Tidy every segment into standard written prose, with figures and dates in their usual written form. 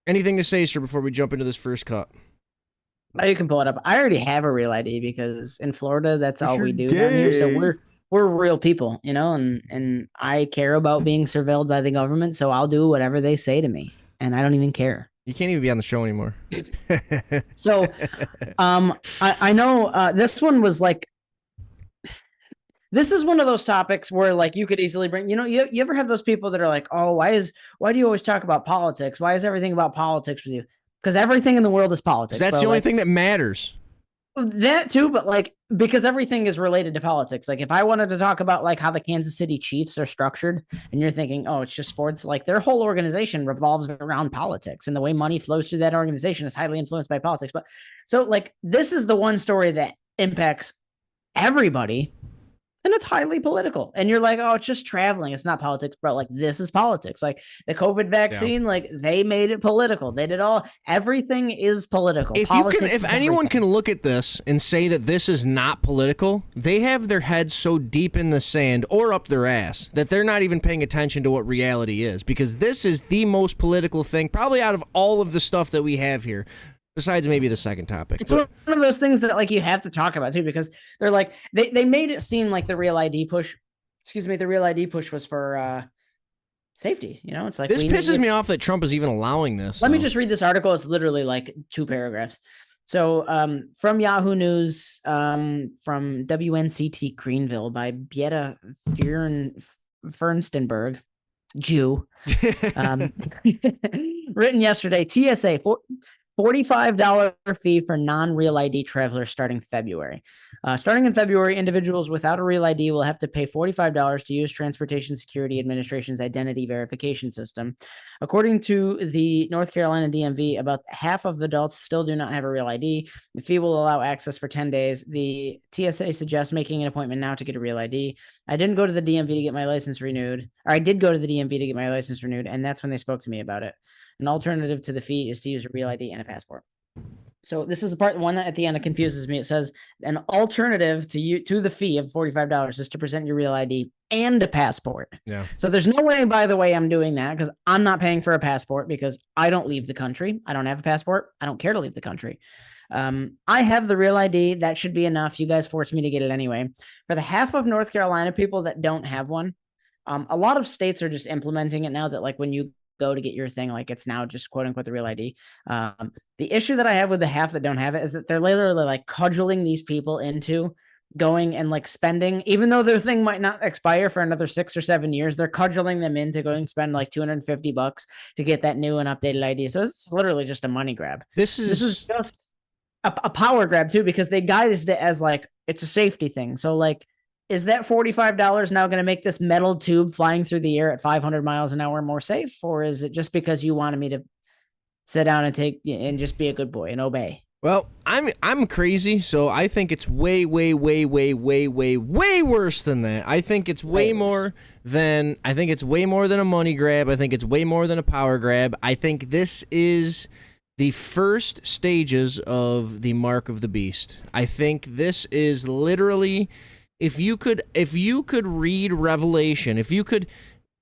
Anything to say, sir, before we jump into this first cut? Now you can pull it up. I already have a real ID because in Florida, that's If all you're we do down here. So gay. we're real people, and I care about being surveilled by the government, so I'll do whatever they say to me, and I don't even care. You can't even be on the show anymore. So, I know this one was like this is one of those topics where like you could easily bring, you ever have those people that are like, oh, why do you always talk about politics? Why is everything about politics with you? Because everything in the world is politics. That's Bro. the only Like, thing that matters. that too, but like because everything is related to politics. Like if I wanted to talk about like how the Kansas City Chiefs are structured, and you're thinking, oh, it's just sports, like their whole organization revolves around politics, and the way money flows through that organization is highly influenced by politics. But so like this is the one story that impacts everybody, and it's highly political. And you're like, oh, it's just traveling. It's not politics, bro. Like this is politics. Like the COVID vaccine, like they made it political. They did everything is political. If anyone can look at this and say that this is not political, they have their heads so deep in the sand or up their ass that they're not even paying attention to what reality is, because this is the most political thing probably out of all of the stuff that we have here. Besides maybe the second topic. It's one of those things that like you have to talk about too, because they're like they made it seem like the real ID push was for safety. It's like this pisses me off that Trump is even allowing this. Let me just read this article. It's literally like 2 paragraphs. So from Yahoo News, from WNCT Greenville by Bieta Fernstenberg, Jew, written yesterday. TSA $45 fee for non-real ID travelers starting February. Starting in February, individuals without a real ID will have to pay $45 to use Transportation Security Administration's identity verification system. According to the North Carolina DMV, about half of adults still do not have a real ID. The fee will allow access for 10 days. The TSA suggests making an appointment now to get a real ID. I didn't go to the DMV to get my license renewed, or I did go to the DMV to get my license renewed, and that's when they spoke to me about it. An alternative to the fee is to use a real ID and a passport. So this is the part one that at the end it confuses me. It says an alternative to the fee of $45 is to present your real ID and a passport. Yeah. So there's no way, by the way, I'm doing that, because I'm not paying for a passport because I don't leave the country. I don't have a passport. I don't care to leave the country. I have the real ID. That should be enough. You guys forced me to get it anyway. For the half of North Carolina people that don't have one, a lot of states are just implementing it now that like when you go to get your thing, like it's now just quote unquote the real ID. The issue that I have with the half that don't have it is that they're literally like cudgeling these people into going and like spending, even though their thing might not expire for another 6 or 7 years, they're cudgeling them into going and spend like $250 to get that new and updated ID. So it's literally just a money grab. This is just a power grab too, because they guided it as like it's a safety thing. So like, is that $45 now going to make this metal tube flying through the air at 500 miles an hour more safe? Or is it just because you wanted me to sit down and just be a good boy and obey? Well, I'm crazy, so I think it's way worse than that. I think it's way more than a money grab. I think it's way more than a power grab. I think this is the first stages of the mark of the beast. I think this is literally, if you could read Revelation, if you could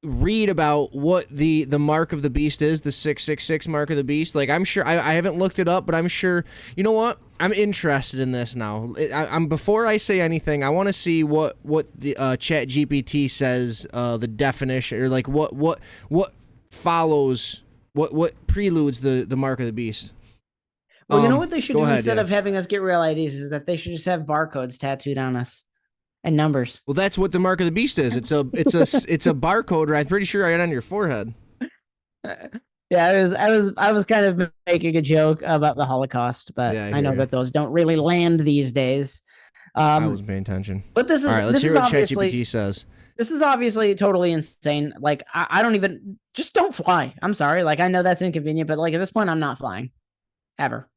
read about what the mark of the beast is, the 666 mark of the beast, like I'm sure, I haven't looked it up, but I'm sure, you know what? I'm interested in this now. I'm before I say anything, I want to see what the Chat GPT says, the definition, or like what follows, what preludes the mark of the beast. Well, you know what they should do instead of having us get real IDs is that they should just have barcodes tattooed on us. And numbers. Well, that's what the mark of the beast is. It's a barcode. I'm pretty sure I got on your forehead. Yeah, I was kind of making a joke about the Holocaust, but yeah, I know that those don't really land these days. I wasn't paying attention. But this is all right. Let's hear what ChatGPT says. This is obviously totally insane. Like I don't even don't fly. I'm sorry. Like I know that's inconvenient, but like at this point, I'm not flying ever.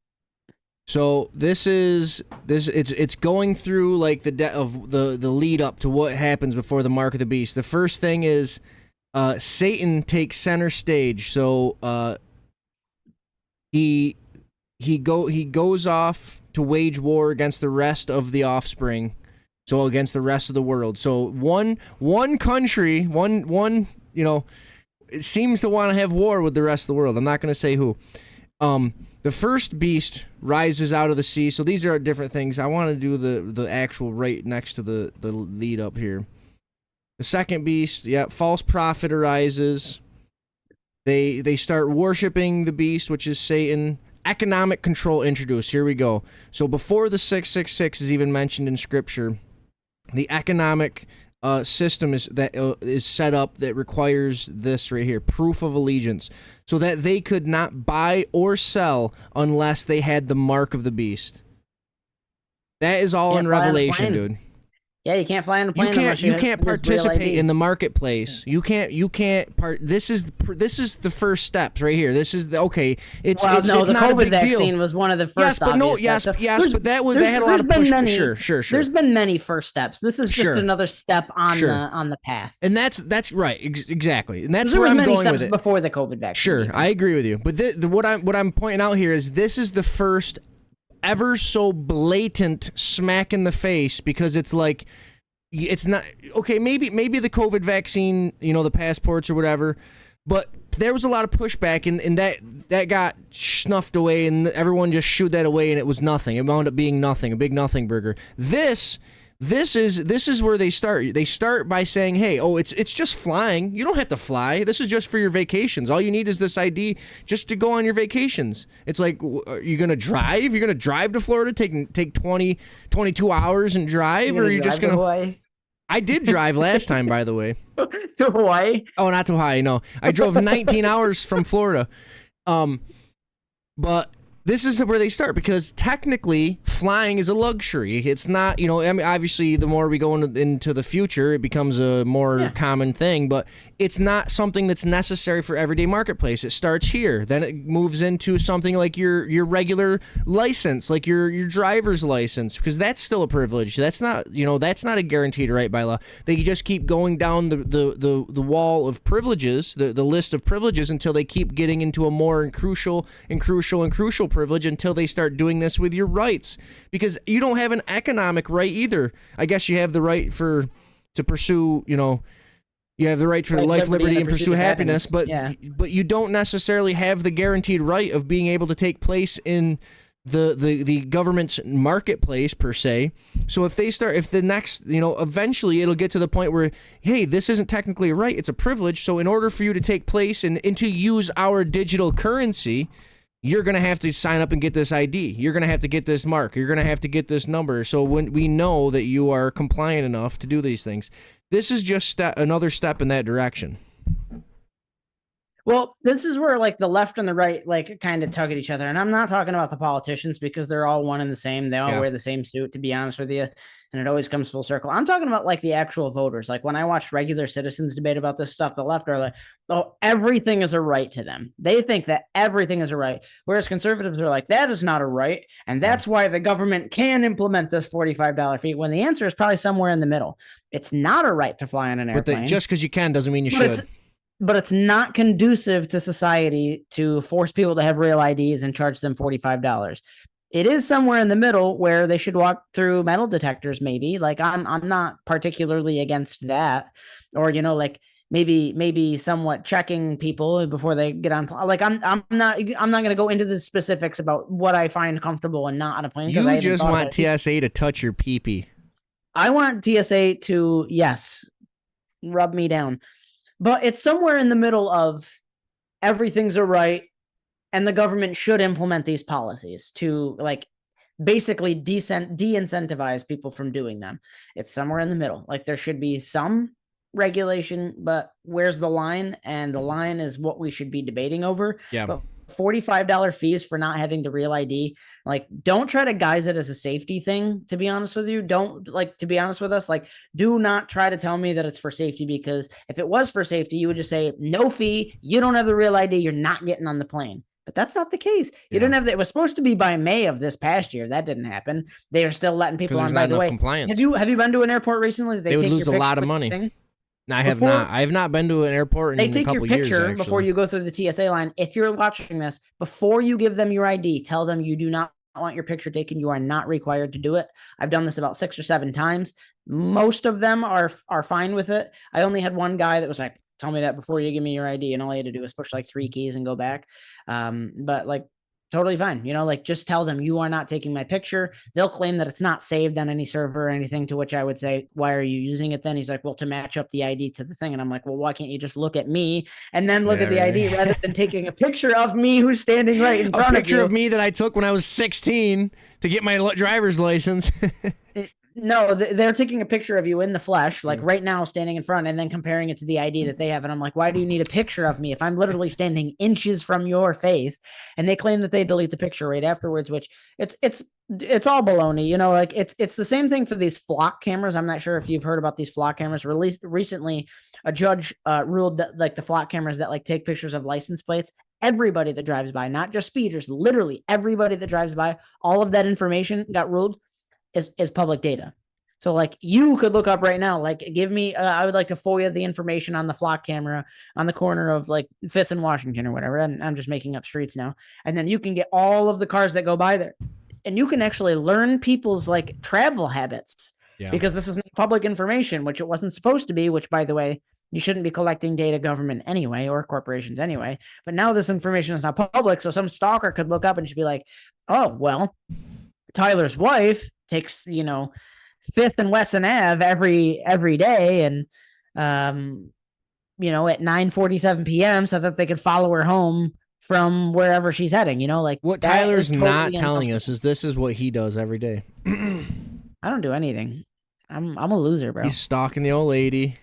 So it's going through like the lead up to what happens before the mark of the beast. The first thing is Satan takes center stage. So he goes off to wage war against the rest of the offspring. So against the rest of the world. So one country, seems to want to have war with the rest of the world. I'm not going to say who. The first beast rises out of the sea. So these are different things. I want to do the actual right next to the lead up here. The second beast, false prophet arises. They start worshiping the beast, which is Satan. Economic control introduced. Here we go. So before the 666 is even mentioned in Scripture, the economic system is set up that requires this right here, proof of allegiance, so that they could not buy or sell unless they had the mark of the beast. That is all in Revelation, dude. Yeah, you can't fly on a plane. You can't participate in the marketplace. You can't part. This is the first steps right here. This is the okay. The COVID vaccine was one of the first. But that had a lot of push. Sure. There's been many first steps. This is just another step on the path. And that's right, exactly. And that's where I'm going with it. Before the COVID vaccine. Sure, I agree with you. But what I'm pointing out here is this is the first ever so blatant smack in the face, because it's like, it's not okay. Maybe the COVID vaccine, the passports or whatever, but there was a lot of pushback, and that got snuffed away, and everyone just shooed that away, and it was nothing. It wound up being nothing, a big nothing burger. This is where they start. They start by saying, "Hey, it's just flying. You don't have to fly. This is just for your vacations. All you need is this ID just to go on your vacations." It's like, you're gonna drive? You're gonna drive to Florida, take 22 hours and drive, or are you just gonna? Hawaii? I did drive last time, by the way. To Hawaii? Oh, not to Hawaii. No, I drove 19 hours from Florida. But this is where they start, because technically flying is a luxury. It's not, I mean, obviously the more we go into the future, it becomes a more common thing, but it's not something that's necessary for everyday marketplace. It starts here. Then it moves into something like your regular license, like your driver's license, because that's still a privilege. That's not, that's not a guaranteed right by law. They just keep going down the wall of privileges, the list of privileges, until they keep getting into a more crucial privilege, until they start doing this with your rights, because you don't have an economic right either. I guess you have the right to pursue, you have the right for life, liberty, and pursue happiness, but you don't necessarily have the guaranteed right of being able to take place in the government's marketplace per se. So if the next, eventually it'll get to the point where, hey, this isn't technically a right, it's a privilege. So in order for you to take place and to use our digital currency, you're going to have to sign up and get this ID. You're going to have to get this mark. You're going to have to get this number. So when we know that you are compliant enough to do these things, this is just another step in that direction. Well, this is where the left and the right kind of tug at each other. And I'm not talking about the politicians, because they're all one and the same. They all wear the same suit, to be honest with you. And it always comes full circle. I'm talking about the actual voters. When I watch regular citizens debate about this stuff, the left are like, oh, everything is a right to them. They think that everything is a right. Whereas conservatives are like, that is not a right. And that's why the government can implement this $45 fee, when the answer is probably somewhere in the middle. It's not a right to fly on an airplane. But just because you can doesn't mean you should. But it's not conducive to society to force people to have real IDs and charge them $45. It is somewhere in the middle where they should walk through metal detectors, maybe. I'm not particularly against that. Or, maybe somewhat checking people before they get on. I'm not going to go into the specifics about what I find comfortable and not on a plane. You just want TSA to touch your pee-pee. I want TSA to, rub me down. But it's somewhere in the middle of everything's a right, and the government should implement these policies to basically de-incentivize people from doing them. It's somewhere in the middle. There should be some regulation, but where's the line? And the line is what we should be debating over. Yeah. But $45 fees for not having the real ID. Don't try to guise it as a safety thing, to be honest with you. Don't to be honest with us, do not try to tell me that it's for safety, because if it was for safety, you would just say no fee. You don't have the real ID. You're not getting on the plane. But that's not the case. You don't have that. It was supposed to be by May of this past year. That didn't happen. They are still letting people on. By the way, compliance. Have you been to an airport recently? They would lose a lot of money. I have not been to an airport in a couple years. They take your picture before you go through the TSA line. If you're watching this, before you give them your ID, tell them you do not want your picture taken. You are not required to do it. I've done this about 6 or 7 times. Most of them are fine with it. I only had one guy that was like, tell me that before you give me your ID, and all you had to do was push like 3 keys and go back. But like totally fine, like just tell them you are not taking my picture. They'll claim that it's not saved on any server or anything, to which I would say, why are you using it then? He's like, well, to match up the ID to the thing. And I'm like, well, why can't you just look at me and then look at the ID rather than taking a picture of me who's standing right in front of you? A picture of me that I took when I was 16 to get my driver's license. No, they're taking a picture of you in the flesh, like right now standing in front, and then comparing it to the ID that they have. And I'm like, why do you need a picture of me if I'm literally standing inches from your face? And they claim that they delete the picture right afterwards, which it's all baloney. Like it's the same thing for these flock cameras. I'm not sure if you've heard about these flock cameras. Released recently, a judge ruled that like the flock cameras that like take pictures of license plates, everybody that drives by, not just speeders, literally everybody that drives by, all of that information got ruled is public data. So like you could look up right now, like give me, I would like to FOIA the information on the flock camera on the corner of like 5th and Washington or whatever. And I'm just making up streets now. And then you can get all of the cars that go by there, and you can actually learn people's like travel habits, because this is public information, which it wasn't supposed to be, which by the way, you shouldn't be collecting data, government anyway, or corporations anyway. But now this information is not public. So some stalker could look up and just be like, oh, well, Tyler's wife takes, 5th and Wesson Ave every day, and at 9:47 p.m. so that they could follow her home from wherever she's heading. Like what Tyler's totally not telling us is this is what he does every day. I don't do anything. I'm a loser, bro. He's stalking the old lady.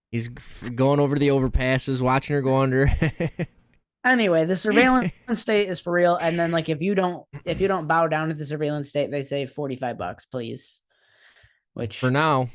He's going over the overpasses, watching her go under. Anyway, the surveillance state is for real. And then like if you don't bow down to the surveillance state, they say $45, please. Which for now,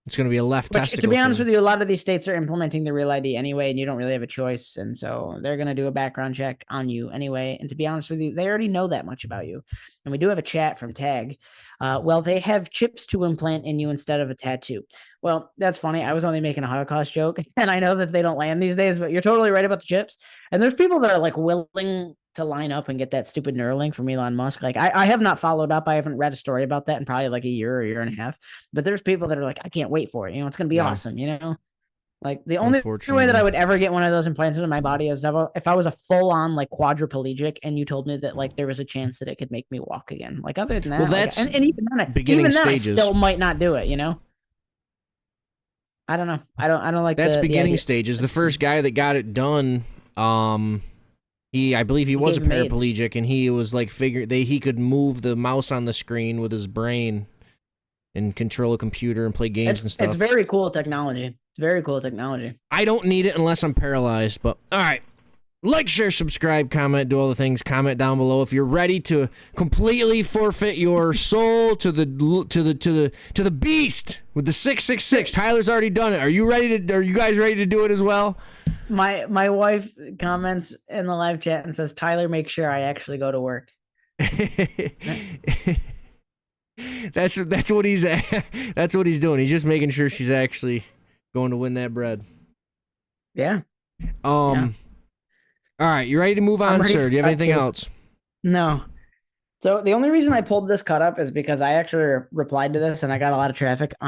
it's going to be a left testicle. To be honest with you, a lot of these states are implementing the Real ID anyway, and you don't really have a choice. And so they're going to do a background check on you anyway. And to be honest with you, they already know that much about you. And we do have a chat from Tag. Well, they have chips to implant in you instead of a tattoo. Well, that's funny. I was only making a Holocaust joke, and I know that they don't land these days, but you're totally right about the chips. And there's people that are like willing to line up and get that stupid Neuralink from Elon Musk. Like I have not followed up. I haven't read a story about that in probably like a year or a year and a half. But there's people that are like, I can't wait for it. It's going to be awesome. Like the only way that I would ever get one of those implanted in my body is if I was a full on like quadriplegic, and you told me that like there was a chance that it could make me walk again. Like other than that, well, that's like, and even then, beginning stages. I still might not do it. I don't know. I don't like that's beginning stages. The first guy that got it done, I believe he was a paraplegic, and he was like he could move the mouse on the screen with his brain and control a computer and play games and stuff. It's very cool technology. It's very cool technology. I don't need it unless I'm paralyzed, but all right. Like, share, subscribe, comment, do all the things. Comment down below if you're ready to completely forfeit your soul to the beast with the 666. Tyler's already done it. Are you guys ready to do it as well? My wife comments in the live chat and says, Tyler, make sure I actually go to work. That's what he's that's what he's doing. He's just making sure she's actually going to win that bread. Yeah. Yeah. All right, you ready to move on, sir? Do you have anything else? No. So the only reason I pulled this cut up is because I actually replied to this, and I got a lot of traffic on